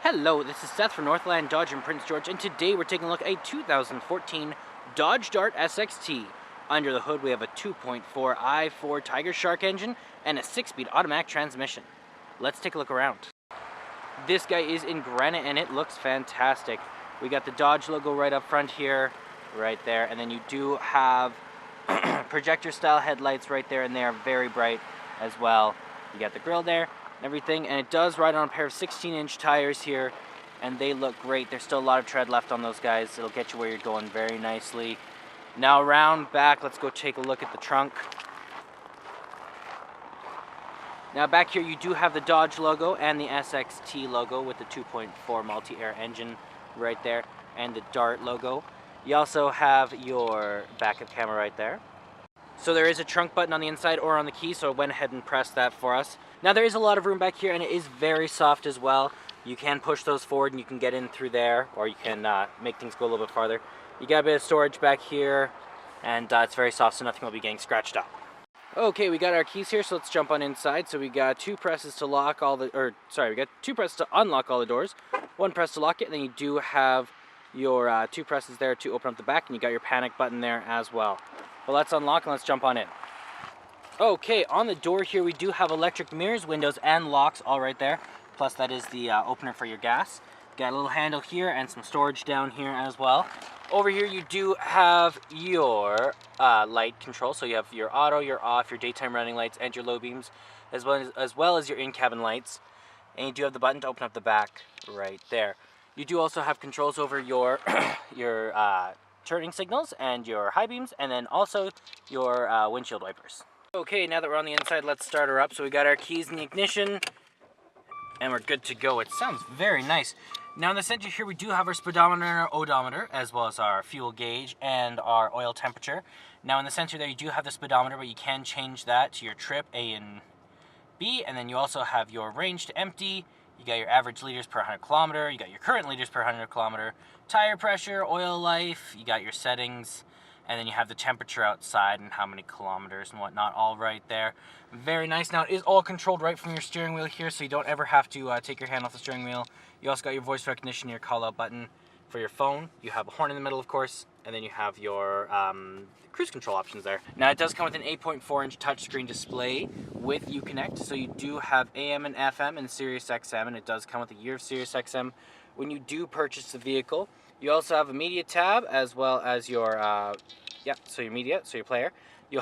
Hello, this is Seth from Northland Dodge in Prince George, and today we're taking a look at a 2014 Dodge Dart SXT. Under the hood we have a 2.4 i4 Tigershark engine and a 6-speed automatic transmission. Let's take a look around. This guy is in granite and it looks fantastic. We got the Dodge logo right up front here, right there, and then you do have projector style headlights right there, and they are very bright as well. You got the grille there and everything, and it does ride on a pair of 16-inch tires here, and they look great. There's still a lot of tread left on those guys. It'll get you where you're going very nicely. Now around back, let's go take a look at the trunk. Now back here you do have the Dodge logo and the SXT logo with the 2.4 MultiAir engine right there, and the Dart logo. You also have your backup camera right there. So there is a trunk button on the inside or on the key, so I went ahead and pressed that for us. Now there is a lot of room back here, and it is very soft as well. You can push those forward and you can get in through there, or you can make things go a little bit farther. You got a bit of storage back here, and it's very soft, so nothing will be getting scratched up. Okay, we got our keys here, so let's jump on inside. So we got two presses to lock all the, we got two presses to unlock all the doors, one press to lock it, and then you do have your two presses there to open up the back, and you got your panic button there as well. Well, let's unlock and let's jump on in. Okay, on the door here we do have electric mirrors, windows, and locks all right there. Plus that is the opener for your gas. Got a little handle here and some storage down here as well. Over here you do have your light control. So you have your auto, your off, your daytime running lights, and your low beams, as well as your in-cabin lights. And you do have the button to open up the back right there. You do also have controls over your turning signals and your high beams, and then also your windshield wipers. Okay, now that we're on the inside, let's start her up. So we got our keys in the ignition, and we're good to go. It sounds very nice. Now in the center here, we do have our speedometer and our odometer, as well as our fuel gauge and our oil temperature. Now in the center there, you do have the speedometer, but you can change that to your trip, A and B, and then you also have your range to empty. You got your average liters per 100 kilometer, you got your current liters per 100 kilometer, tire pressure, oil life, you got your settings, and then you have the temperature outside and how many kilometers and whatnot all right there. Very nice. Now it is all controlled right from your steering wheel here, so you don't ever have to take your hand off the steering wheel. You also got your voice recognition, your call out button for your phone. You have a horn in the middle, of course, and then you have your cruise control options there. Now it does come with an 8.4-inch touchscreen display with Uconnect, so you do have AM and FM and SiriusXM, and it does come with a year of SiriusXM when you do purchase the vehicle. You also have a media tab, as well as your your media, so your player. You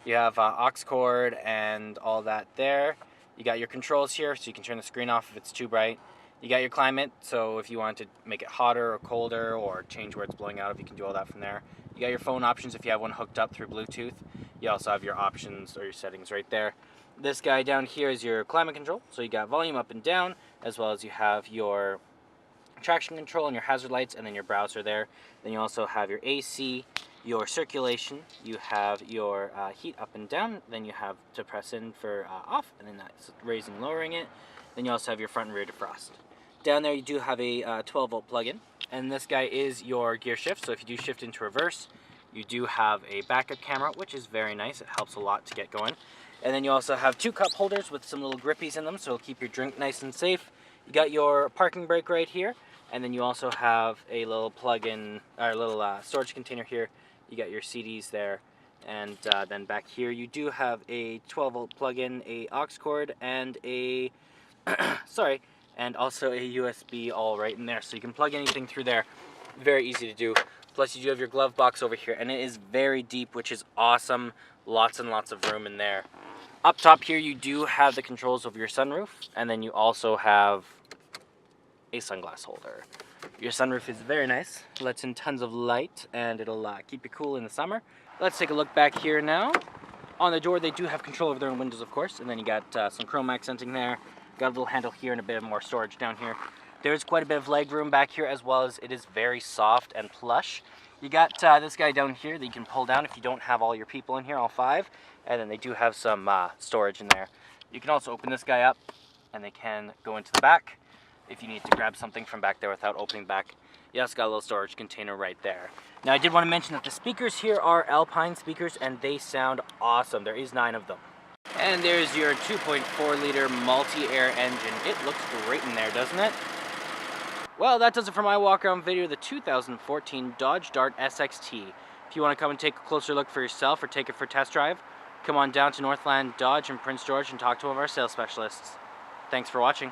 have aux cord and all that there. You got your controls here, so you can turn the screen off if it's too bright. You got your climate, so if you want to make it hotter or colder or change where it's blowing out of, you can do all that from there. You got your phone options if you have one hooked up through Bluetooth. You also have your options or your settings right there. This guy down here is your climate control, so you got volume up and down, as well as you have your traction control and your hazard lights, and then your browser there. Then you also have your AC, your circulation, you have your heat up and down, then you have to press in for off, and then that's raising and lowering it. Then you also have your front and rear defrost. Down there you do have a 12-volt plug-in, and this guy is your gear shift, so if you do shift into reverse, you do have a backup camera, which is very nice. It helps a lot to get going. And then you also have two cup holders with some little grippies in them, so it'll keep your drink nice and safe. You got your parking brake right here, and then you also have a little plug-in, or a little storage container here. You got your CDs there, and then back here you do have a 12-volt plug-in, a aux cord, and a and also a USB all right in there, so you can plug anything through there. Very easy to do. Plus you do have your glove box over here, and it is very deep, which is awesome. Lots and lots of room in there. Up top here you do have the controls over your sunroof, and then you also have a sunglass holder. Your sunroof is very nice, lets in tons of light, and it'll keep you cool in the summer. Let's take a look back here now. On the door they do have control over their own windows, of course, and then you got some chrome accenting there. Got a little handle here and a bit more storage down here. There's quite a bit of leg room back here, as well as it is very soft and plush. You got this guy down here that you can pull down if you don't have all your people in here, all 5. And then they do have some storage in there. You can also open this guy up, and they can go into the back if you need to grab something from back there without opening back. You also got a little storage container right there. Now I did want to mention that the speakers here are Alpine speakers, and they sound awesome. There is 9 of them. And there's your 2.4 liter MultiAir engine. It looks great in there, doesn't it? Well, that does it for my walk-around video of the 2014 Dodge Dart SXT. If you want to come and take a closer look for yourself or take it for a test drive, come on down to Northland Dodge in Prince George and talk to one of our sales specialists. Thanks for watching.